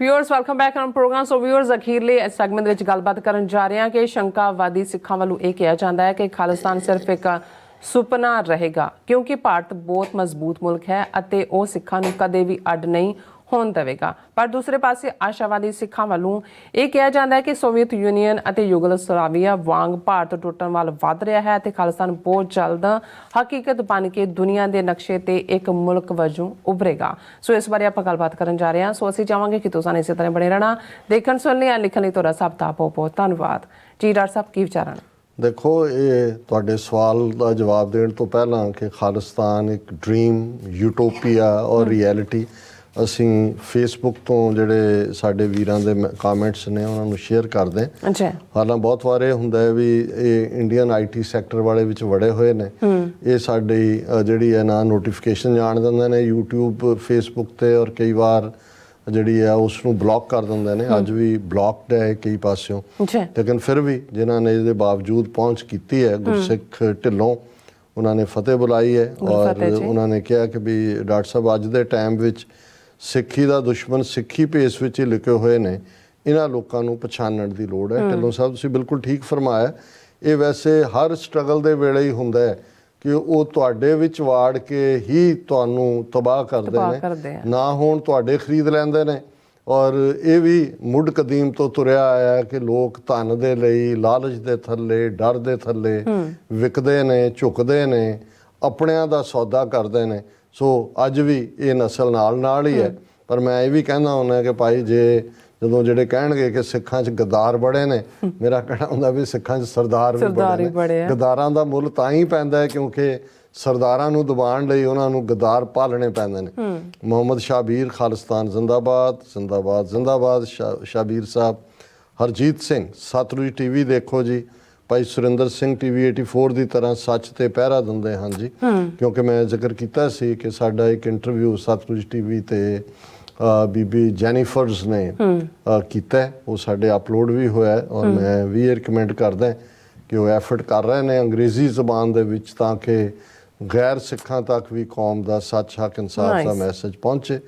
Viewers welcome back on programme. So viewers अखीरले segment ਵਿੱਚ ਗੱਲਬਾਤ ਕਰਨ ਜਾ ਰਹੇ ਹਾਂ ਕਿ ਸ਼ੰਕਾਵਾਦੀ ਸਿੱਖਾਂ ਵੱਲੋਂ ਇਹ ਕਿਹਾ ਜਾਂਦਾ ਹੈ ਕਿ ਖਾਲਿਸਤਾਨ ਸਿਰਫ ਇੱਕ ਸੁਪਨਾ ਰਹੇਗਾ ਕਿਉਂਕਿ ਭਾਰਤ ਬਹੁਤ ਮਜ਼ਬੂਤ ਮੁਲਕ ਹੈ ਅਤੇ ਉਹ ਸਿੱਖਾਂ ਨੂੰ ਕਦੇ ਵੀ ਅੱਡ ਨਹੀਂ ਹੋਣ ਦੇਵੇਗਾ। ਪਰ ਦੂਸਰੇ ਪਾਸੇ ਆਸ਼ਾਵਾਦੀ ਸਿੱਖਾਂ ਵੱਲੋਂ ਇਹ ਕਿਹਾ ਜਾਂਦਾ ਹੈ ਕਿ ਸੋਵੀਅਤ ਯੂਨੀਅਨ ਅਤੇ ਯੂਗੋਸਲਾਵੀਆ ਵਾਂਗ ਭਾਰਤ ਟੁੱਟਣ ਵੱਲ ਵੱਧ ਰਿਹਾ ਹੈ ਅਤੇ ਖਾਲਿਸਤਾਨ ਬਹੁਤ ਜਲਦ ਹਕੀਕਤ ਬਣ ਕੇ ਦੁਨੀਆ ਦੇ ਨਕਸ਼ੇ ਤੇ ਇੱਕ ਮੁਲਕ ਵਜੋਂ ਉਭਰੇਗਾ। ਸੋ ਇਸ ਬਾਰੇ ਆਪਾਂ ਗੱਲਬਾਤ ਕਰਨ ਜਾ ਰਹੇ ਹਾਂ। ਸੋ ਅਸੀਂ ਚਾਹਾਂਗੇ ਕਿ ਤੁਸੀਂ ਇਸੇ ਤਰ੍ਹਾਂ ਬਣੇ ਰਹਿਣਾ। ਦੇਖਣ ਸੁਣਨ ਲਈ ਲਿਖਣ ਲਈ ਤੁਹਾਡਾ ਸਭ ਦਾ ਬਹੁਤ ਬਹੁਤ ਧੰਨਵਾਦ ਜੀ। ਡਾਕਟਰ ਸਾਹਿਬ ਕੀ ਵਿਚਾਰ ਹਨ? देखो ये तुहाडे सवाल का जवाब देने तो पहला कि खालिस्तान एक ड्रीम यूटोपीआ और रियलिटी ਅਸੀਂ ਫੇਸਬੁੱਕ ਤੋਂ ਜਿਹੜੇ ਸਾਡੇ ਵੀਰਾਂ ਦੇ ਕਮੈਂਟਸ ਨੇ ਉਹਨਾਂ ਨੂੰ ਸ਼ੇਅਰ ਕਰਦੇ ਹਾਂ। ਅੱਛਾ, ਹਾਲਾਂ ਬਹੁਤ ਵਾਰ ਇਹ ਹੁੰਦਾ ਹੈ ਵੀ ਇਹ ਇੰਡੀਅਨ ਆਈਟੀ ਸੈਕਟਰ ਵਾਲੇ ਵਿੱਚ ਵੜੇ ਹੋਏ ਨੇ, ਇਹ ਸਾਡੀ ਜਿਹੜੀ ਹੈ ਨਾ ਨੋਟੀਫਿਕੇਸ਼ਨ ਜਾਣ ਦਿੰਦੇ ਨੇ YouTube ਫੇਸਬੁੱਕ ਤੇ, ਔਰ ਕਈ ਵਾਰ ਜਿਹੜੀ ਹੈ ਉਸ ਨੂੰ ਬਲੌਕ ਕਰ ਦਿੰਦੇ ਨੇ। ਅੱਜ ਵੀ ਬਲੌਕਡ ਹੈ ਕਈ ਪਾਸਿਓਂ, ਲੇਕਿਨ ਫਿਰ ਵੀ ਜਿਨ੍ਹਾਂ ਨੇ ਇਹਦੇ ਬਾਵਜੂਦ ਪਹੁੰਚ ਕੀਤੀ ਹੈ, ਗੁਰਸਿੱਖ ਢਿੱਲੋਂ ਉਹਨਾਂ ਨੇ ਫਤਿਹ ਬੁਲਾਈ ਹੈ ਔਰ ਉਹਨਾਂ ਨੇ ਕਿਹਾ ਕਿ ਵੀ ਡਾਕਟਰ ਸਾਹਿਬ ਅੱਜ ਦੇ ਟਾਈਮ ਵਿੱਚ ਸਿੱਖੀ ਦਾ ਦੁਸ਼ਮਣ ਸਿੱਖੀ ਭੇਸ ਵਿੱਚ ਹੀ ਲਿਖੇ ਹੋਏ ਨੇ, ਇਹਨਾਂ ਲੋਕਾਂ ਨੂੰ ਪਛਾਣਨ ਦੀ ਲੋੜ ਹੈ। ਢਿੱਲੋਂ ਸਾਹਿਬ ਤੁਸੀਂ ਬਿਲਕੁਲ ਠੀਕ ਫਰਮਾਇਆ। ਇਹ ਵੈਸੇ ਹਰ ਸਟਰਗਲ ਦੇ ਵੇਲੇ ਹੀ ਹੁੰਦਾ ਹੈ ਕਿ ਉਹ ਤੁਹਾਡੇ ਵਿੱਚ ਵਾੜ ਕੇ ਹੀ ਤੁਹਾਨੂੰ ਤਬਾਹ ਕਰਦੇ ਨੇ, ਨਾ ਹੋਣ ਤੁਹਾਡੇ ਖਰੀਦ ਲੈਂਦੇ ਨੇ। ਔਰ ਇਹ ਵੀ ਮੁੱਢ ਕਦੀਮ ਤੋਂ ਤੁਰਿਆ ਆਇਆ ਕਿ ਲੋਕ ਧਨ ਦੇ ਲਈ, ਲਾਲਚ ਦੇ ਥੱਲੇ, ਡਰ ਦੇ ਥੱਲੇ ਵਿਕਦੇ ਨੇ, ਝੁਕਦੇ ਨੇ, ਆਪਣਿਆਂ ਦਾ ਸੌਦਾ ਕਰਦੇ ਨੇ। ਸੋ ਅੱਜ ਵੀ ਇਹ ਨਸਲ ਨਾਲ ਹੀ ਹੈ। ਪਰ ਮੈਂ ਇਹ ਵੀ ਕਹਿੰਦਾ ਹੁੰਦਾ ਕਿ ਭਾਈ ਜੇ ਜਦੋਂ ਜਿਹੜੇ ਕਹਿਣਗੇ ਕਿ ਸਿੱਖਾਂ 'ਚ ਗਦਾਰ ਬੜੇ ਨੇ, ਮੇਰਾ ਕਹਿਣਾ ਹੁੰਦਾ ਵੀ ਸਿੱਖਾਂ 'ਚ ਸਰਦਾਰ ਵੀ ਬੜੇ ਨੇ। ਗਦਾਰਾਂ ਦਾ ਮੁੱਲ ਤਾਂ ਹੀ ਪੈਂਦਾ ਹੈ ਕਿਉਂਕਿ ਸਰਦਾਰਾਂ ਨੂੰ ਦਬਾਉਣ ਲਈ ਉਹਨਾਂ ਨੂੰ ਗਦਾਰ ਪਾਲਣੇ ਪੈਂਦੇ ਨੇ। ਮੁਹੰਮਦ ਸ਼ਾਬੀਰ ਖਾਲਿਸਤਾਨ ਜ਼ਿੰਦਾਬਾਦ ਜ਼ਿੰਦਾਬਾਦ ਜ਼ਿੰਦਾਬਾਦ ਸ਼ਾਬੀਰ ਸਾਹਿਬ। ਹਰਜੀਤ ਸਿੰਘ ਸਤਲੁਜ TV ਦੇਖੋ ਜੀ। ਭਾਈ ਸੁਰਿੰਦਰ ਸਿੰਘ TV 84 ਦੀ ਤਰ੍ਹਾਂ ਸੱਚ ਤੇ ਪਹਿਰਾ ਦਿੰਦੇ ਹਨ ਜੀ, ਕਿਉਂਕਿ ਮੈਂ ਜ਼ਿਕਰ ਕੀਤਾ ਸੀ ਕਿ ਸਾਡਾ ਇੱਕ ਇੰਟਰਵਿਊ ਸਤਲੁਜ TV ਤੇ ਬੀਬੀ ਜੈਨੀਫਰਸ ਨੇ ਕੀਤਾ, ਉਹ ਸਾਡੇ ਅਪਲੋਡ ਵੀ ਹੋਇਆ ਔਰ ਮੈਂ ਵੀ ਇਹ ਰਿਕਮੈਂਡ ਕਰਦਾ ਕਿ ਉਹ ਐਫਰਟ ਕਰ ਰਹੇ ਨੇ ਅੰਗਰੇਜ਼ੀ ਜ਼ਬਾਨ ਦੇ ਵਿੱਚ ਤਾਂ ਕਿ ਗੈਰ ਸਿੱਖਾਂ ਤੱਕ ਵੀ ਕੌਮ ਦਾ ਸੱਚ, ਹੱਕ, ਇਨਸਾਫ ਦਾ ਮੈਸੇਜ ਪਹੁੰਚੇ।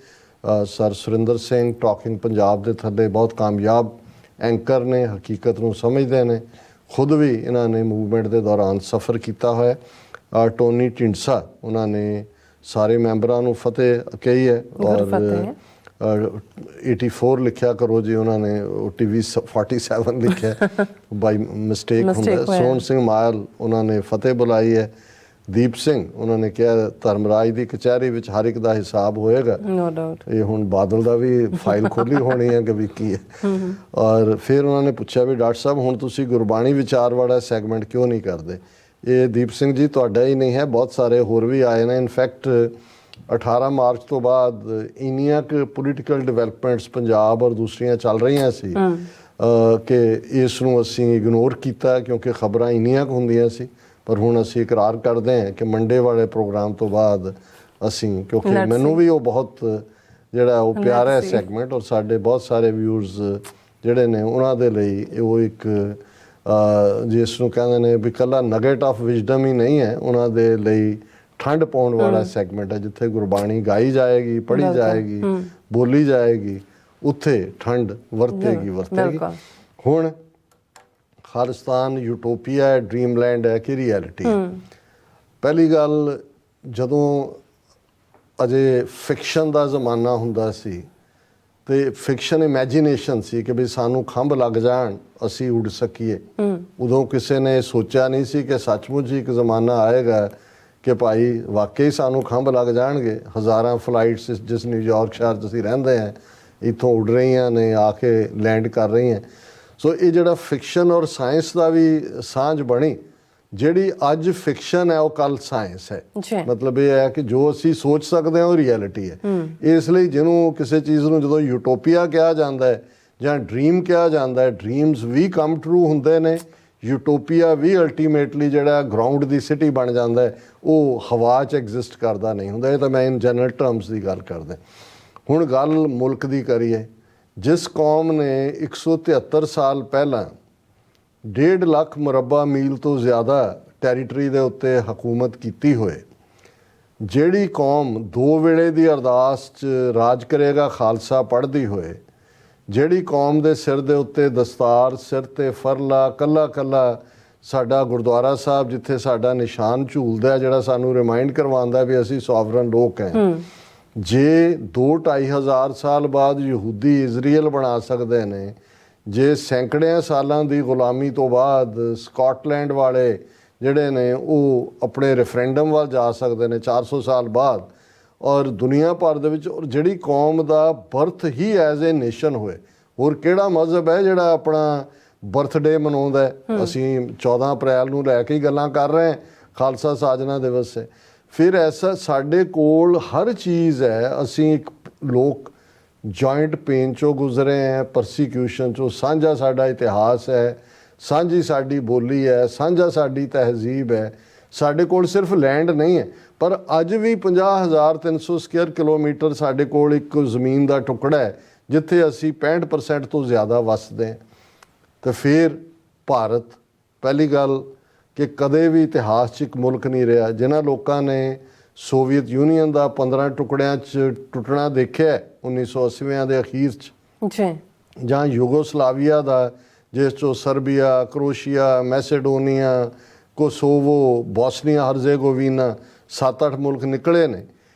ਸਰ ਸੁਰਿੰਦਰ ਸਿੰਘ ਟਾਕਿੰਗ ਪੰਜਾਬ ਦੇ ਥੱਲੇ ਬਹੁਤ ਕਾਮਯਾਬ ਐਂਕਰ ਨੇ, ਹਕੀਕਤ ਨੂੰ ਸਮਝਦੇ ਨੇ, ਖੁਦ ਵੀ ਇਹਨਾਂ ਨੇ ਮੂਵਮੈਂਟ ਦੇ ਦੌਰਾਨ ਸਫ਼ਰ ਕੀਤਾ ਹੋਇਆ। ਟੋਨੀ ਢੀਂਡਸਾ ਉਹਨਾਂ ਨੇ ਸਾਰੇ ਮੈਂਬਰਾਂ ਨੂੰ ਫਤਿਹ ਕਹੀ ਹੈ ਔਰ 84 ਲਿਖਿਆ ਕਰੋ ਜੀ, ਉਹਨਾਂ ਨੇ TV 47 ਲਿਖਿਆ ਬਾਈ ਮਿਸਟੇਕ ਹੁੰਦਾ। ਸੋਹਣ ਸਿੰਘ ਮਾਇਲ ਉਹਨਾਂ ਨੇ ਫਤਿਹ ਬੁਲਾਈ ਹੈ। ਦੀਪ ਸਿੰਘ ਉਹਨਾਂ ਨੇ ਕਿਹਾ ਧਰਮਰਾਜ ਦੀ ਕਚਹਿਰੀ ਵਿੱਚ ਹਰ ਇੱਕ ਦਾ ਹਿਸਾਬ ਹੋਏਗਾ। ਇਹ ਹੁਣ ਬਾਦਲ ਦਾ ਵੀ ਫਾਈਲ ਖੋਲੀ ਹੋਣੀ ਹੈ ਕਿ ਵੀ ਕੀ ਹੈ। ਔਰ ਫਿਰ ਉਹਨਾਂ ਨੇ ਪੁੱਛਿਆ ਵੀ ਡਾਕਟਰ ਸਾਹਿਬ ਹੁਣ ਤੁਸੀਂ ਗੁਰਬਾਣੀ ਵਿਚਾਰ ਵਾਲਾ ਸੈਗਮੈਂਟ ਕਿਉਂ ਨਹੀਂ ਕਰਦੇ? ਇਹ ਦੀਪ ਸਿੰਘ ਜੀ ਤੁਹਾਡਾ ਹੀ ਨਹੀਂ ਹੈ, ਬਹੁਤ ਸਾਰੇ ਹੋਰ ਵੀ ਆਏ ਨੇ। ਇਨਫੈਕਟ 18 ਮਾਰਚ ਤੋਂ ਬਾਅਦ ਇੰਨੀਆਂ ਕੁ ਪੋਲੀਟੀਕਲ ਡਿਵੈਲਪਮੈਂਟਸ ਪੰਜਾਬ ਔਰ ਦੂਸਰੀਆਂ ਚੱਲ ਰਹੀਆਂ ਸੀ ਕਿ ਇਸ ਨੂੰ ਅਸੀਂ ਇਗਨੋਰ ਕੀਤਾ ਕਿਉਂਕਿ ਖਬਰਾਂ ਇੰਨੀਆਂ ਕੁ ਹੁੰਦੀਆਂ ਸੀ। ਪਰ ਹੁਣ ਅਸੀਂ ਇਕਰਾਰ ਕਰਦੇ ਹਾਂ ਕਿ ਮੰਡੇ ਵਾਲੇ ਪ੍ਰੋਗਰਾਮ ਤੋਂ ਬਾਅਦ ਅਸੀਂ, ਕਿਉਂਕਿ ਮੈਨੂੰ ਵੀ ਉਹ ਬਹੁਤ ਜਿਹੜਾ ਉਹ ਪਿਆਰਾ ਹੈ ਸੈਗਮੈਂਟ ਔਰ ਸਾਡੇ ਬਹੁਤ ਸਾਰੇ ਵਿਊਅਰਸ ਜਿਹੜੇ ਨੇ ਉਹਨਾਂ ਦੇ ਲਈ ਉਹ ਇੱਕ ਜਿਸ ਨੂੰ ਕਹਿੰਦੇ ਨੇ ਵੀ ਇਕੱਲਾ ਨਗੇਟ ਆਫ ਵਿਜ਼ਡਮ ਹੀ ਨਹੀਂ ਹੈ, ਉਹਨਾਂ ਦੇ ਲਈ ਠੰਡ ਪਾਉਣ ਵਾਲਾ ਸੈਗਮੈਂਟ ਹੈ। ਜਿੱਥੇ ਗੁਰਬਾਣੀ ਗਾਈ ਜਾਏਗੀ, ਪੜ੍ਹੀ ਜਾਏਗੀ, ਬੋਲੀ ਜਾਏਗੀ, ਉੱਥੇ ਠੰਡ ਵਰਤੇਗੀ। ਹੁਣ ਖਾਲਿਸਤਾਨ ਯੂਟੋਪੀਆ ਹੈ, ਡ੍ਰੀਮਲੈਂਡ ਹੈ ਕਿ ਰਿਐਲਿਟੀ? ਪਹਿਲੀ ਗੱਲ, ਜਦੋਂ ਅਜੇ ਫਿਕਸ਼ਨ ਦਾ ਜ਼ਮਾਨਾ ਹੁੰਦਾ ਸੀ ਤੇ ਫਿਕਸ਼ਨ ਇਮੈਜੀਨੇਸ਼ਨ ਸੀ ਕਿ ਵੀ ਸਾਨੂੰ ਖੰਭ ਲੱਗ ਜਾਣ, ਅਸੀਂ ਉੱਡ ਸਕੀਏ। ਉਦੋਂ ਕਿਸੇ ਨੇ ਸੋਚਿਆ ਨਹੀਂ ਸੀ ਕਿ ਸੱਚਮੁੱਚ ਇੱਕ ਜ਼ਮਾਨਾ ਆਏਗਾ ਕਿ ਭਾਈ ਵਾਕਈ ਸਾਨੂੰ ਖੰਭ ਲੱਗ ਜਾਣਗੇ। ਹਜ਼ਾਰਾਂ ਫਲਾਈਟਸ ਜਿਸ ਨਿਊਯਾਰਕ ਸ਼ਹਿਰ 'ਚ ਅਸੀਂ ਰਹਿੰਦੇ ਹਾਂ ਇੱਥੋਂ ਉੱਡ ਰਹੀਆਂ ਨੇ, ਆ ਕੇ ਲੈਂਡ ਕਰ ਰਹੀਆਂ। ਸੋ ਇਹ ਜਿਹੜਾ ਫਿਕਸ਼ਨ ਔਰ ਸਾਇੰਸ ਦਾ ਵੀ ਸਾਂਝ ਬਣੀ, ਜਿਹੜੀ ਅੱਜ ਫਿਕਸ਼ਨ ਹੈ ਉਹ ਕੱਲ ਸਾਇੰਸ ਹੈ। ਮਤਲਬ ਇਹ ਹੈ ਕਿ ਜੋ ਅਸੀਂ ਸੋਚ ਸਕਦੇ ਹਾਂ ਉਹ ਰਿਐਲਿਟੀ ਹੈ। ਇਸ ਲਈ ਜਿਹਨੂੰ ਕਿਸੇ ਚੀਜ਼ ਨੂੰ ਜਦੋਂ ਯੂਟੋਪੀਆ ਕਿਹਾ ਜਾਂਦਾ ਹੈ ਜਾਂ ਡ੍ਰੀਮ ਕਿਹਾ ਜਾਂਦਾ ਹੈ, ਡ੍ਰੀਮਸ ਵੀ ਕਮ ਟਰੂ ਹੁੰਦੇ ਨੇ, ਯੂਟੋਪੀਆ ਵੀ ਅਲਟੀਮੇਟਲੀ ਜਿਹੜਾ ਗਰਾਊਂਡ ਦੀ ਸਿਟੀ ਬਣ ਜਾਂਦਾ ਹੈ, ਉਹ ਹਵਾ 'ਚ ਐਗਜ਼ਿਸਟ ਕਰਦਾ ਨਹੀਂ ਹੁੰਦਾ। ਇਹ ਤਾਂ ਮੈਂ ਇਨ ਜਨਰਲ ਟਰਮਸ ਦੀ ਗੱਲ ਕਰਦਾ। ਹੁਣ ਗੱਲ ਮੁਲਕ ਦੀ ਕਰੀਏ। ਜਿਸ ਕੌਮ ਨੇ 173 ਸਾਲ ਪਹਿਲਾਂ 1.5 ਲੱਖ ਮੁਰੱਬਾ ਮੀਲ ਤੋਂ ਜ਼ਿਆਦਾ ਟੈਰੀਟਰੀ ਦੇ ਉੱਤੇ ਹਕੂਮਤ ਕੀਤੀ ਹੋਏ, ਜਿਹੜੀ ਕੌਮ 2 ਵੇਲੇ ਦੀ ਅਰਦਾਸ 'ਚ ਰਾਜ ਕਰੇਗਾ ਖਾਲਸਾ ਪੜ੍ਹਦੀ ਹੋਏ, ਜਿਹੜੀ ਕੌਮ ਦੇ ਸਿਰ ਦੇ ਉੱਤੇ ਦਸਤਾਰ, ਸਿਰ ਤੇ ਫਰਲਾ, ਕੱਲਾ ਕੱਲਾ ਸਾਡਾ ਗੁਰਦੁਆਰਾ ਸਾਹਿਬ ਜਿੱਥੇ ਸਾਡਾ ਨਿਸ਼ਾਨ ਝੂਲਦਾ, ਜਿਹੜਾ ਸਾਨੂੰ ਰਿਮਾਈਂਡ ਕਰਵਾਉਂਦਾ ਵੀ ਅਸੀਂ ਸੋਵਰਨ ਲੋਕ ਹਾਂ, ਜੇ 2-2.5 ਹਜ਼ਾਰ ਸਾਲ ਬਾਅਦ ਯਹੂਦੀ ਇਜ਼ਰਾਈਲ ਬਣਾ ਸਕਦੇ ਨੇ, ਜੇ ਸੈਂਕੜਿਆਂ ਸਾਲਾਂ ਦੀ ਗੁਲਾਮੀ ਤੋਂ ਬਾਅਦ ਸਕਾਟਲੈਂਡ ਵਾਲੇ ਜਿਹੜੇ ਨੇ ਉਹ ਆਪਣੇ ਰੈਫਰੈਂਡਮ ਵੱਲ ਜਾ ਸਕਦੇ ਨੇ 400 ਸਾਲ ਬਾਅਦ, ਔਰ ਦੁਨੀਆ ਭਰ ਦੇ ਵਿੱਚ ਔਰ ਜਿਹੜੀ ਕੌਮ ਦਾ ਬਰਥ ਹੀ ਐਜ਼ ਏ ਨੇਸ਼ਨ ਹੋਏ, ਹੋਰ ਕਿਹੜਾ ਮਜ਼ਹਬ ਹੈ ਜਿਹੜਾ ਆਪਣਾ ਬਰਥਡੇ ਮਨਾਉਂਦਾ ਹੈ? ਅਸੀਂ 14 ਅਪ੍ਰੈਲ ਨੂੰ ਲੈ ਕੇ ਹੀ ਗੱਲਾਂ ਕਰ ਰਹੇ ਹਾਂ, ਖਾਲਸਾ ਸਾਜਨਾ ਦਿਵਸ ਹੈ। ਫਿਰ ਐਸਾ ਸਾਡੇ ਕੋਲ ਹਰ ਚੀਜ਼ ਹੈ। ਅਸੀਂ ਇੱਕ ਲੋਕ ਜੁਆਇੰਟ ਪੇਨ ਚੋਂ ਗੁਜ਼ਰੇ ਹੈ, ਪਰਸੀਕਿਊਸ਼ਨ ਚੋਂ, ਸਾਂਝਾ ਸਾਡਾ ਇਤਿਹਾਸ ਹੈ, ਸਾਂਝੀ ਸਾਡੀ ਬੋਲੀ ਹੈ, ਸਾਂਝਾ ਸਾਡੀ ਤਹਿਜ਼ੀਬ ਹੈ। ਸਾਡੇ ਕੋਲ ਸਿਰਫ ਲੈਂਡ ਨਹੀਂ ਹੈ, ਪਰ ਅੱਜ ਵੀ 50,300 ਸਕੁਅਰ ਕਿਲੋਮੀਟਰ ਸਾਡੇ ਕੋਲ ਇੱਕ ਜ਼ਮੀਨ ਦਾ ਟੁਕੜਾ ਹੈ ਜਿੱਥੇ ਅਸੀਂ 65% ਤੋਂ ਜ਼ਿਆਦਾ ਵੱਸਦੇ ਹਾਂ। ਤੇ ਫਿਰ ਭਾਰਤ, ਪਹਿਲੀ ਗੱਲ ਕਿ ਕਦੇ ਵੀ ਇਤਿਹਾਸ 'ਚ ਇੱਕ ਮੁਲਕ ਨਹੀਂ ਰਿਹਾ ਜਿਨ੍ਹਾਂ ਲੋਕਾਂ ਨੇ ਸੋਵੀਅਤ ਯੂਨੀਅਨ ਦਾ 15 ਟੁਕੜਿਆਂ 'ਚ ਟੁੱਟਣਾ ਦੇਖਿਆ 1980ਵਿਆਂ ਦੇ ਅਖੀਰ 'ਚ, ਜਾਂ ਯੂਗੋਸਲਾਵੀਆ ਦਾ ਜਿਸ 'ਚੋਂ ਸਰਬੀਆ, ਕਰੋਸ਼ੀਆ, ਮੈਸੇਡੋਨੀਆ, ਕੋਸੋਵੋ, ਬੋਸਨੀਆ ਹਰਜ਼ੇਗੋਵੀਨਾ 7-8 ਮੁਲਕ ਨਿਕਲੇ ਨੇ।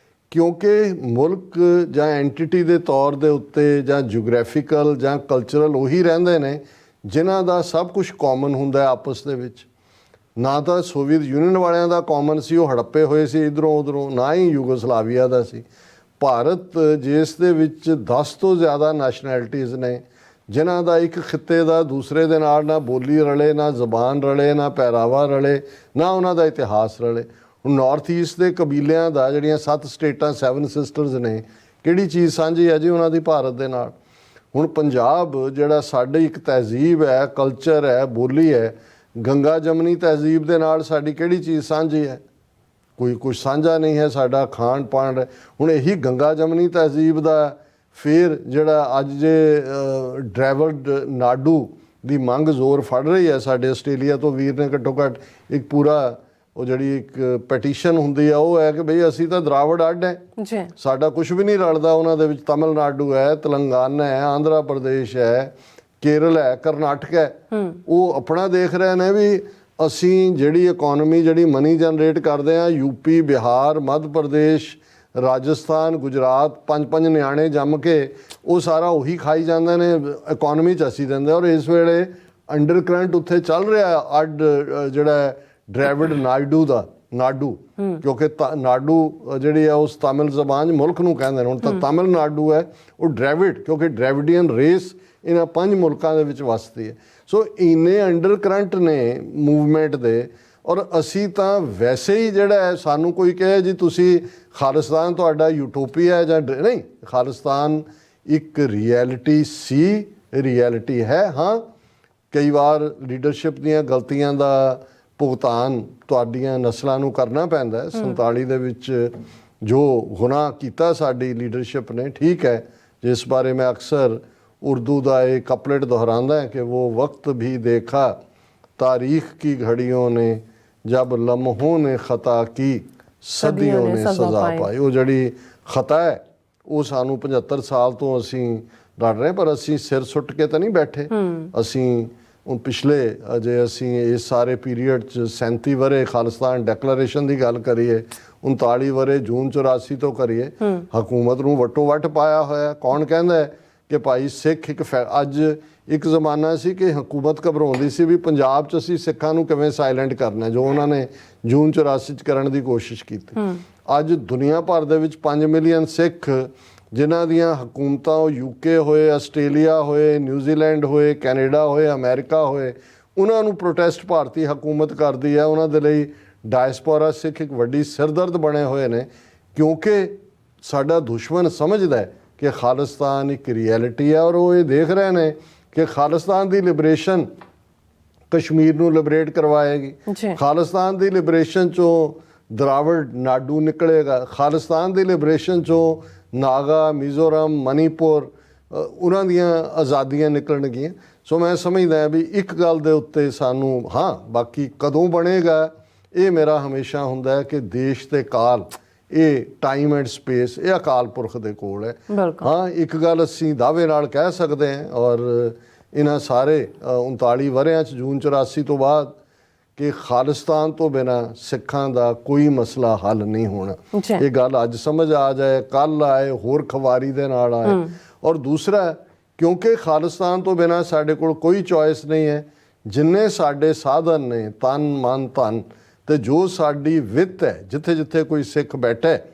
ਕਿਉਂਕਿ ਮੁਲਕ ਜਾਂ ਐਂਟੀਟੀ ਦੇ ਤੌਰ ਦੇ ਉੱਤੇ ਜਾਂ ਜਿਓਗ੍ਰਾਫੀਕਲ ਜਾਂ ਕਲਚਰਲ ਉਹੀ ਰਹਿੰਦੇ ਨੇ ਜਿਨ੍ਹਾਂ ਦਾ ਸਭ ਕੁਝ ਕਾਮਨ ਹੁੰਦਾ ਆਪਸ ਦੇ ਵਿੱਚ। ਨਾ ਤਾਂ ਸੋਵੀਅਤ ਯੂਨੀਅਨ ਵਾਲਿਆਂ ਦਾ ਕਾਮਨ ਸੀ, ਉਹ ਹੜੱਪੇ ਹੋਏ ਸੀ ਇਧਰੋਂ ਉਧਰੋਂ, ਨਾ ਹੀ ਯੂਗੋਸਲਾਵੀਆ ਦਾ ਸੀ। ਭਾਰਤ ਜਿਸ ਦੇ ਵਿੱਚ 10 ਤੋਂ ਜ਼ਿਆਦਾ ਨੈਸ਼ਨੈਲਿਟੀਜ਼ ਨੇ, ਜਿਨ੍ਹਾਂ ਦਾ ਇੱਕ ਖਿੱਤੇ ਦਾ ਦੂਸਰੇ ਦੇ ਨਾਲ ਨਾ ਬੋਲੀ ਰਲੇ, ਨਾ ਜ਼ਬਾਨ ਰਲੇ, ਨਾ ਪਹਿਰਾਵਾ ਰਲੇ, ਨਾ ਉਹਨਾਂ ਦਾ ਇਤਿਹਾਸ ਰਲੇ। ਹੁਣ ਨਾਰਥ ਈਸਟ ਦੇ ਕਬੀਲਿਆਂ ਦਾ, ਜਿਹੜੀਆਂ 7 ਸਟੇਟਾਂ 7 ਸਿਸਟਰਸ ਨੇ, ਕਿਹੜੀ ਚੀਜ਼ ਸਾਂਝੀ ਹੈ ਜੀ ਉਹਨਾਂ ਦੀ ਭਾਰਤ ਦੇ ਨਾਲ? ਹੁਣ ਪੰਜਾਬ ਜਿਹੜਾ ਸਾਡੀ ਇੱਕ ਤਹਿਜ਼ੀਬ ਹੈ, ਕਲਚਰ ਹੈ, ਬੋਲੀ ਹੈ, ਗੰਗਾ ਜਮਨੀ ਤਹਿਜ਼ੀਬ ਦੇ ਨਾਲ ਸਾਡੀ ਕਿਹੜੀ ਚੀਜ਼ ਸਾਂਝੀ ਹੈ? ਕੋਈ ਕੁਝ ਸਾਂਝਾ ਨਹੀਂ ਹੈ। ਸਾਡਾ ਖਾਣ ਪਾਣ, ਹੁਣ ਇਹੀ ਗੰਗਾ ਜਮਨੀ ਤਹਿਜ਼ੀਬ ਦਾ ਫਿਰ ਜਿਹੜਾ ਅੱਜ ਜੇ ਡਰਾਈਵਰਡ ਨਾਡੂ ਦੀ ਮੰਗ ਜ਼ੋਰ ਫੜ ਰਹੀ ਹੈ, ਸਾਡੇ ਆਸਟ੍ਰੇਲੀਆ ਤੋਂ ਵੀਰ ਨੇ ਘੱਟੋ ਘੱਟ ਇੱਕ ਪੂਰਾ ਉਹ ਜਿਹੜੀ ਇੱਕ ਪੈਟੀਸ਼ਨ ਹੁੰਦੀ ਆ ਉਹ ਹੈ ਕਿ ਬਈ ਅਸੀਂ ਤਾਂ ਦਰਾਵੜ ਅੱਡ ਹੈ, ਸਾਡਾ ਕੁਝ ਵੀ ਨਹੀਂ ਰਲਦਾ ਉਹਨਾਂ ਦੇ ਵਿੱਚ। ਤਮਿਲਨਾਡੂ ਹੈ, ਤੇਲੰਗਾਨਾ ਹੈ, ਆਂਧਰਾ ਪ੍ਰਦੇਸ਼ ਹੈ, ਕੇਰਲ ਹੈ, ਕਰਨਾਟਕ ਹੈ, ਉਹ ਆਪਣਾ ਦੇਖ ਰਹੇ ਨੇ ਵੀ ਅਸੀਂ ਜਿਹੜੀ ਇਕੋਨਮੀ, ਜਿਹੜੀ ਮਨੀ ਜਨਰੇਟ ਕਰਦੇ ਹਾਂ, ਯੂਪੀ, ਬਿਹਾਰ, ਮੱਧ ਪ੍ਰਦੇਸ਼, ਰਾਜਸਥਾਨ, ਗੁਜਰਾਤ, 5-5 ਨਿਆਣੇ ਜੰਮ ਕੇ ਉਹ ਸਾਰਾ ਉਹੀ ਖਾਈ ਜਾਂਦੇ ਨੇ, ਇਕੋਨਮੀ 'ਚ ਅਸੀਂ ਦਿੰਦੇ। ਔਰ ਇਸ ਵੇਲੇ ਅੰਡਰ ਕਰੰਟ ਉੱਥੇ ਚੱਲ ਰਿਹਾ ਅੱਡ ਜਿਹੜਾ ਡਰਾਵਿਡ ਨਾਡੂ, ਕਿਉਂਕਿ ਨਾਡੂ ਜਿਹੜੀ ਆ ਉਸ ਤਾਮਿਲ ਜ਼ਬਾਨ ਮੁਲਕ ਨੂੰ ਕਹਿੰਦੇ ਨੇ। ਹੁਣ ਤਾਂ ਤਾਮਿਲਨਾਡੂ ਹੈ, ਉਹ ਡਰਾਵਿਡ, ਕਿਉਂਕਿ ਡਰਾਵਿਡੀਅਨ ਰੇਸ ਇਹਨਾਂ 5 ਮੁਲਕਾਂ ਦੇ ਵਿੱਚ ਵੱਸਦੀ ਹੈ। ਸੋ ਇੰਨੇ ਅੰਡਰ ਕਰੰਟ ਨੇ ਮੂਵਮੈਂਟ ਦੇ। ਔਰ ਅਸੀਂ ਤਾਂ ਵੈਸੇ ਹੀ ਜਿਹੜਾ ਹੈ, ਸਾਨੂੰ ਕੋਈ ਕਹੇ ਜੀ ਤੁਸੀਂ ਖਾਲਿਸਤਾਨ ਤੁਹਾਡਾ ਯੂਟੋਪੀਆ ਹੈ ਜਾਂ ਨਹੀਂ, ਖਾਲਿਸਤਾਨ ਇੱਕ ਰਿਐਲਿਟੀ ਸੀ, ਰਿਐਲਿਟੀ ਹੈ। ਹਾਂ, ਕਈ ਵਾਰ ਲੀਡਰਸ਼ਿਪ ਦੀਆਂ ਗਲਤੀਆਂ ਦਾ ਭੁਗਤਾਨ ਤੁਹਾਡੀਆਂ ਨਸਲਾਂ ਨੂੰ ਕਰਨਾ ਪੈਂਦਾ। 47 ਦੇ ਵਿੱਚ ਜੋ ਗੁਨਾਹ ਕੀਤਾ ਸਾਡੀ ਲੀਡਰਸ਼ਿਪ ਨੇ, ਠੀਕ ਹੈ, ਜਿਸ ਬਾਰੇ ਮੈਂ ਅਕਸਰ ਉਰਦੂ ਦਾ ਇਹ ਕਪਲੇਟ ਦੁਹਰਾਉਂਦਾ ਹੈ ਕਿ वो वक्त भी देखा तारीख की घड़ियों ने जब लम्हों ने खता की सदियों ने सज़ा पाई। ਉਹ ਜਿਹੜੀ ਖਤਾ ਹੈ ਉਹ ਸਾਨੂੰ 75 ਸਾਲ ਤੋਂ ਅਸੀਂ ਲੜ ਰਹੇ, ਪਰ ਅਸੀਂ ਸਿਰ ਸੁੱਟ ਕੇ ਤਾਂ ਨਹੀਂ ਬੈਠੇ। ਅਸੀਂ ਹੁਣ ਪਿਛਲੇ ਜੇ ਅਸੀਂ ਇਸ ਸਾਰੇ ਪੀਰੀਅਡ 'ਚ 37 ਵਰੇ ਖਾਲਿਸਤਾਨ ਡੈਕਲੇਰੇਸ਼ਨ ਦੀ ਗੱਲ ਕਰੀਏ, 39 ਵਰੇ ਜੂਨ 84 ਤੋਂ ਕਰੀਏ, ਹਕੂਮਤ ਨੂੰ ਵਟੋ ਵੱਟ ਪਾਇਆ ਹੋਇਆ। ਕੌਣ ਕਹਿੰਦਾ ਕਿ ਭਾਈ ਸਿੱਖ ਇੱਕ ਅੱਜ ਇੱਕ ਜ਼ਮਾਨਾ ਸੀ ਕਿ ਹਕੂਮਤ ਘਬਰਾਉਂਦੀ ਸੀ ਵੀ ਪੰਜਾਬ 'ਚ ਅਸੀਂ ਸਿੱਖਾਂ ਨੂੰ ਕਿਵੇਂ ਸਾਇਲੈਂਟ ਕਰਨਾ, ਜੋ ਉਹਨਾਂ ਨੇ ਜੂਨ 84 'ਚ ਕਰਨ ਦੀ ਕੋਸ਼ਿਸ਼ ਕੀਤੀ। ਅੱਜ ਦੁਨੀਆ ਭਰ ਦੇ ਵਿੱਚ 5 ਮਿਲੀਅਨ ਸਿੱਖ ਜਿਨ੍ਹਾਂ ਦੀਆਂ ਹਕੂਮਤਾਂ ਉਹ UK ਹੋਏ, ਆਸਟ੍ਰੇਲੀਆ ਹੋਏ, ਨਿਊਜ਼ੀਲੈਂਡ ਹੋਏ, ਕੈਨੇਡਾ ਹੋਏ, ਅਮਰੀਕਾ ਹੋਏ, ਉਹਨਾਂ ਨੂੰ ਪ੍ਰੋਟੈਸਟ ਭਾਰਤੀ ਹਕੂਮਤ ਕਰਦੀ ਹੈ। ਉਹਨਾਂ ਦੇ ਲਈ ਡਾਇਸਪੋਰਾ ਸਿੱਖ ਇੱਕ ਵੱਡੀ ਸਿਰਦਰਦ ਬਣੇ ਹੋਏ ਨੇ, ਕਿਉਂਕਿ ਸਾਡਾ ਦੁਸ਼ਮਣ ਸਮਝਦਾ ਹੈ ਕਿ ਖਾਲਿਸਤਾਨ ਇੱਕ ਰਿਐਲਿਟੀ ਹੈ। ਔਰ ਉਹ ਇਹ ਦੇਖ ਰਹੇ ਨੇ ਕਿ ਖਾਲਿਸਤਾਨ ਦੀ ਲਿਬਰੇਸ਼ਨ ਕਸ਼ਮੀਰ ਨੂੰ ਲਿਬਰੇਟ ਕਰਵਾਏਗੀ, ਖਾਲਿਸਤਾਨ ਦੀ ਲਿਬਰੇਸ਼ਨ 'ਚੋਂ ਦਰਾਵੜ ਨਾਡੂ ਨਿਕਲੇਗਾ, ਖਾਲਿਸਤਾਨ ਦੀ ਲਿਬਰੇਸ਼ਨ 'ਚੋਂ ਨਾਗਾ, ਮਿਜ਼ੋਰਮ, ਮਨੀਪੁਰ, ਉਹਨਾਂ ਦੀਆਂ ਆਜ਼ਾਦੀਆਂ ਨਿਕਲਣਗੀਆਂ। ਸੋ ਮੈਂ ਸਮਝਦਾ ਵੀ ਇੱਕ ਗੱਲ ਦੇ ਉੱਤੇ ਸਾਨੂੰ, ਹਾਂ, ਬਾਕੀ ਕਦੋਂ ਬਣੇਗਾ ਇਹ ਮੇਰਾ ਹਮੇਸ਼ਾ ਹੁੰਦਾ ਹੈ ਕਿ ਦੇਸ਼ ਤੇ ਕਾਲ ਇਹ ਟਾਈਮ ਐਂਡ ਸਪੇਸ ਇਹ ਅਕਾਲ ਪੁਰਖ ਦੇ ਕੋਲ ਹੈ। ਬਿਲਕੁਲ। ਹਾਂ, ਇੱਕ ਗੱਲ ਅਸੀਂ ਦਾਅਵੇ ਨਾਲ ਕਹਿ ਸਕਦੇ ਹਾਂ, ਔਰ ਇਹਨਾਂ ਸਾਰੇ 39 ਵਰ੍ਹਿਆਂ 'ਚ ਜੂਨ 84 ਤੋਂ ਬਾਅਦ, ਕਿ ਖਾਲਿਸਤਾਨ ਤੋਂ ਬਿਨਾਂ ਸਿੱਖਾਂ ਦਾ ਕੋਈ ਮਸਲਾ ਹੱਲ ਨਹੀਂ ਹੋਣਾ। ਜੀ। ਇਹ ਗੱਲ ਅੱਜ ਸਮਝ ਆ ਜਾਏ, ਕੱਲ ਆਏ, ਹੋਰ ਖਵਾਰੀ ਦੇ ਨਾਲ ਆਏ। ਔਰ ਦੂਸਰਾ, ਕਿਉਂਕਿ ਖਾਲਿਸਤਾਨ ਤੋਂ ਬਿਨਾਂ ਸਾਡੇ ਕੋਲ ਕੋਈ ਚੋਇਸ ਨਹੀਂ ਹੈ, ਜਿੰਨੇ ਸਾਡੇ ਸਾਧਨ ਨੇ ਤਨ ਮਨ ਧਨ, ਤੇ ਜੋ ਸਾਡੀ ਵਿੱਤ ਹੈ, ਜਿੱਥੇ ਜਿੱਥੇ ਕੋਈ ਸਿੱਖ ਬੈਠਾ ਹੈ,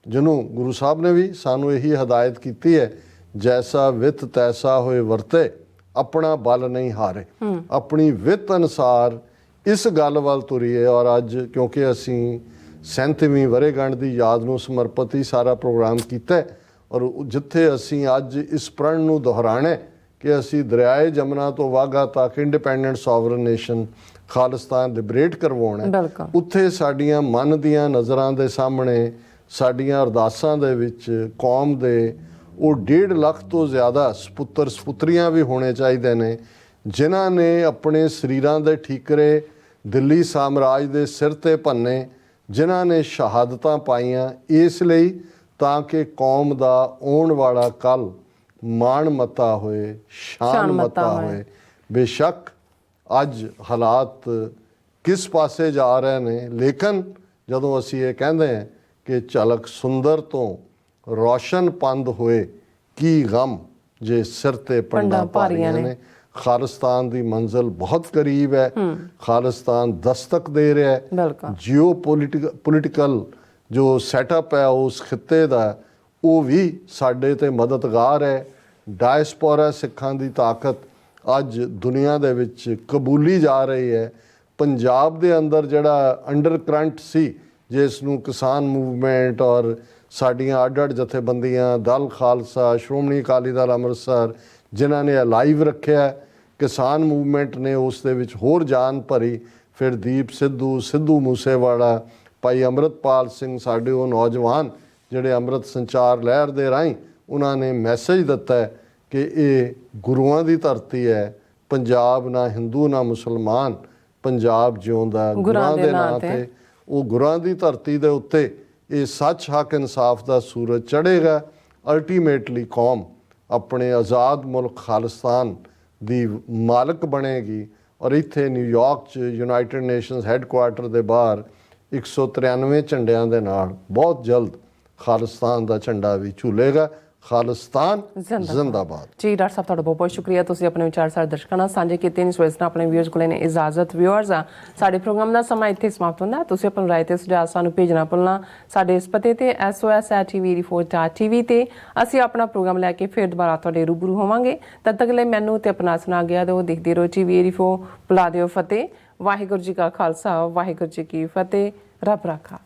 ਜਿਹਨੂੰ ਗੁਰੂ ਸਾਹਿਬ ਨੇ ਵੀ ਸਾਨੂੰ ਇਹੀ ਹਦਾਇਤ ਕੀਤੀ ਹੈ, ਜੈਸਾ ਵਿੱਤ ਤੈਸਾ ਹੋਏ ਵਰਤੇ, ਆਪਣਾ ਬਲ ਨਹੀਂ ਹਾਰੇ। ਆਪਣੀ ਵਿੱਤ ਅਨੁਸਾਰ ਇਸ ਗੱਲ ਵੱਲ ਤੁਰੀਏ। ਔਰ ਅੱਜ ਕਿਉਂਕਿ ਅਸੀਂ 37ਵੀਂ ਵਰ੍ਹੇਗੰਢ ਦੀ ਯਾਦ ਨੂੰ ਸਮਰਪਿਤ ਹੀ ਸਾਰਾ ਪ੍ਰੋਗਰਾਮ ਕੀਤਾ ਹੈ, ਔਰ ਜਿੱਥੇ ਅਸੀਂ ਅੱਜ ਇਸ ਪ੍ਰਣ ਨੂੰ ਦੁਹਰਾਣਾ ਕਿ ਅਸੀਂ ਦਰਿਆਏ ਜਮਨਾ ਤੋਂ ਵਾਘਾ ਤੱਕ independent sovereign nation Khalistan liberate ਕਰਵਾਉਣਾ, ਉੱਥੇ ਸਾਡੀਆਂ ਮਨ ਦੀਆਂ ਨਜ਼ਰਾਂ ਦੇ ਸਾਹਮਣੇ, ਸਾਡੀਆਂ ਅਰਦਾਸਾਂ ਦੇ ਵਿੱਚ ਕੌਮ ਦੇ ਉਹ 1.5 ਲੱਖ ਤੋਂ ਜ਼ਿਆਦਾ ਸਪੁੱਤਰ ਸਪੁੱਤਰੀਆਂ ਵੀ ਹੋਣੇ ਚਾਹੀਦੇ ਨੇ, ਜਿਨ੍ਹਾਂ ਨੇ ਆਪਣੇ ਸਰੀਰਾਂ ਦੇ ਠੀਕਰੇ ਦਿੱਲੀ ਸਾਮਰਾਜ ਦੇ ਸਿਰ ਤੇ ਭੰਨੇ, ਜਿਨ੍ਹਾਂ ਨੇ ਸ਼ਹਾਦਤਾਂ ਪਾਈਆਂ ਇਸ ਲਈ ਤਾਂ ਕਿ ਕੌਮ ਦਾ ਆਉਣ ਵਾਲਾ ਕੱਲ ਮਾਣ ਮਤਾ ਹੋਏ, ਸ਼ਾਨ ਮਤਾ ਹੋਏ। ਬੇਸ਼ੱਕ ਅੱਜ ਹਾਲਾਤ ਕਿਸ ਪਾਸੇ ਜਾ ਰਹੇ ਨੇ, ਲੇਕਿਨ ਜਦੋਂ ਅਸੀਂ ਇਹ ਕਹਿੰਦੇ ਹਾਂ ਕਿ ਝਲਕ ਸੁੰਦਰ ਤੋਂ ਰੋਸ਼ਨ ਪੰਦ ਹੋਏ, ਕੀ ਗਮ ਜੇ ਸਿਰ ਤੇ ਪੰਡਾਂ ਭਾਰੀਆਂ ਨੇ। ਖਾਲਿਸਤਾਨ ਦੀ ਮੰਜ਼ਿਲ ਬਹੁਤ ਕਰੀਬ ਹੈ। ਖਾਲਿਸਤਾਨ ਦਸਤਕ ਦੇ ਰਿਹਾ ਹੈ। ਜਿਓ ਪੋਲੀਟੀਕਲ ਜੋ ਸੈਟਅਪ ਹੈ ਉਸ ਖਿੱਤੇ ਦਾ, ਉਹ ਵੀ ਸਾਡੇ ਤੇ ਮਦਦਗਾਰ ਹੈ। ਡਾਇਸਪੋਰਾ ਸਿੱਖਾਂ ਦੀ ਤਾਕਤ ਅੱਜ ਦੁਨੀਆ ਦੇ ਵਿੱਚ ਕਬੂਲੀ ਜਾ ਰਹੀ ਹੈ। ਪੰਜਾਬ ਦੇ ਅੰਦਰ ਜਿਹੜਾ ਅੰਡਰ ਕਰੰਟ ਸੀ, ਜਿਸ ਨੂੰ ਕਿਸਾਨ ਮੂਵਮੈਂਟ ਔਰ ਸਾਡੀਆਂ ਅੱਡ-ਅੱਡ ਜਥੇਬੰਦੀਆਂ, ਦਲ ਖਾਲਸਾ, ਸ਼੍ਰੋਮਣੀ ਅਕਾਲੀ ਦਲ ਅੰਮ੍ਰਿਤਸਰ, ਜਿਨ੍ਹਾਂ ਨੇ ਅਲਾਈਵ ਰੱਖਿਆ, ਕਿਸਾਨ ਮੂਵਮੈਂਟ ਨੇ ਉਸ ਦੇ ਵਿੱਚ ਹੋਰ ਜਾਨ ਭਰੀ। ਫਿਰ ਦੀਪ ਸਿੱਧੂ, ਸਿੱਧੂ ਮੂਸੇਵਾਲਾ, ਭਾਈ ਅੰਮ੍ਰਿਤਪਾਲ ਸਿੰਘ, ਸਾਡੇ ਉਹ ਨੌਜਵਾਨ ਜਿਹੜੇ ਅੰਮ੍ਰਿਤ ਸੰਚਾਰ ਲਹਿਰ ਦੇ ਰਾਹੀਂ ਉਹਨਾਂ ਨੇ ਮੈਸੇਜ ਦਿੱਤਾ ਕਿ ਇਹ ਗੁਰੂਆਂ ਦੀ ਧਰਤੀ ਹੈ, ਪੰਜਾਬ ਨਾ ਹਿੰਦੂ ਨਾ ਮੁਸਲਮਾਨ, ਪੰਜਾਬ ਜਿਉਂਦਾ ਗੁਰਾਂ ਦੇ ਨਾਂ ਤੇ। ਉਹ ਗੁਰਾਂ ਦੀ ਧਰਤੀ ਦੇ ਉੱਤੇ ਇਹ ਸੱਚ, ਹੱਕ, ਇਨਸਾਫ ਦਾ ਸੂਰਜ ਚੜ੍ਹੇਗਾ। ਅਲਟੀਮੇਟਲੀ ਕੌਮ ਆਪਣੇ ਆਜ਼ਾਦ ਮੁਲਕ ਖਾਲਿਸਤਾਨ ਦੀ ਮਾਲਕ ਬਣੇਗੀ। ਔਰ ਇੱਥੇ ਨਿਊਯਾਰਕ 'ਚ ਯੂਨਾਈਟਿਡ ਨੇਸ਼ਨਸ ਹੈੱਡਕੁਆਰਟਰ ਦੇ ਬਾਹਰ 193 ਝੰਡਿਆਂ ਦੇ ਨਾਲ ਬਹੁਤ ਜਲਦ ਖਾਲਿਸਤਾਨ ਦਾ ਝੰਡਾ ਵੀ ਝੂਲੇਗਾ। ਖਾਲਿਸਤਾਨ ਜ਼ਿੰਦਾਬਾਦ। ਜੀ ਡਾਕਟਰ ਸਾਹਿਬ, ਤੁਹਾਡਾ ਬਹੁਤ ਬਹੁਤ ਸ਼ੁਕਰੀਆ, ਤੁਸੀਂ ਆਪਣੇ ਵਿਚਾਰ ਸਾਡੇ ਦਰਸ਼ਕਾਂ ਨਾਲ ਸਾਂਝੇ ਕੀਤੇ ਨੇ। ਸੋ ਇਸ ਨਾਲ ਆਪਣੇ ਵਿਊਅਰਸ ਕੋਲ ਨੇ ਇਜਾਜ਼ਤ। ਵਿਊਅਰਸ, ਸਾਡੇ ਪ੍ਰੋਗਰਾਮ ਦਾ ਸਮਾਂ ਇੱਥੇ ਸਮਾਪਤ ਹੁੰਦਾ। ਤੁਸੀਂ ਆਪਣੀ ਰਾਏ ਤੇ ਸੁਝਾਅ ਸਾਨੂੰ ਭੇਜਣਾ ਭੁੱਲਣਾ। ਸਾਡੇ ਇਸ ਪਤੇ ਤੇ sos@tv84.tv ਤੇ ਅਸੀਂ ਆਪਣਾ ਪ੍ਰੋਗਰਾਮ ਲੈ ਕੇ ਫਿਰ ਦੁਬਾਰਾ ਤੁਹਾਡੇ ਰੂਬਰੂ ਹੋਵਾਂਗੇ। ਤਦ ਤੱਕ ਲਈ ਮੈਨੂੰ ਤੇ ਆਪਣਾ ਸੁਣਾ ਗਿਆ ਦਿਓ। ਦੇਖਦੇ ਰਹੋ TV84। ਬੁਲਾ ਦਿਓ ਫਤਿਹ। ਵਾਹਿਗੁਰੂ ਜੀ ਕਾ ਖਾਲਸਾ, ਵਾਹਿਗੁਰੂ ਜੀ ਕੀ ਫਤਿਹ। ਰੱਬ ਰਾਖਾ।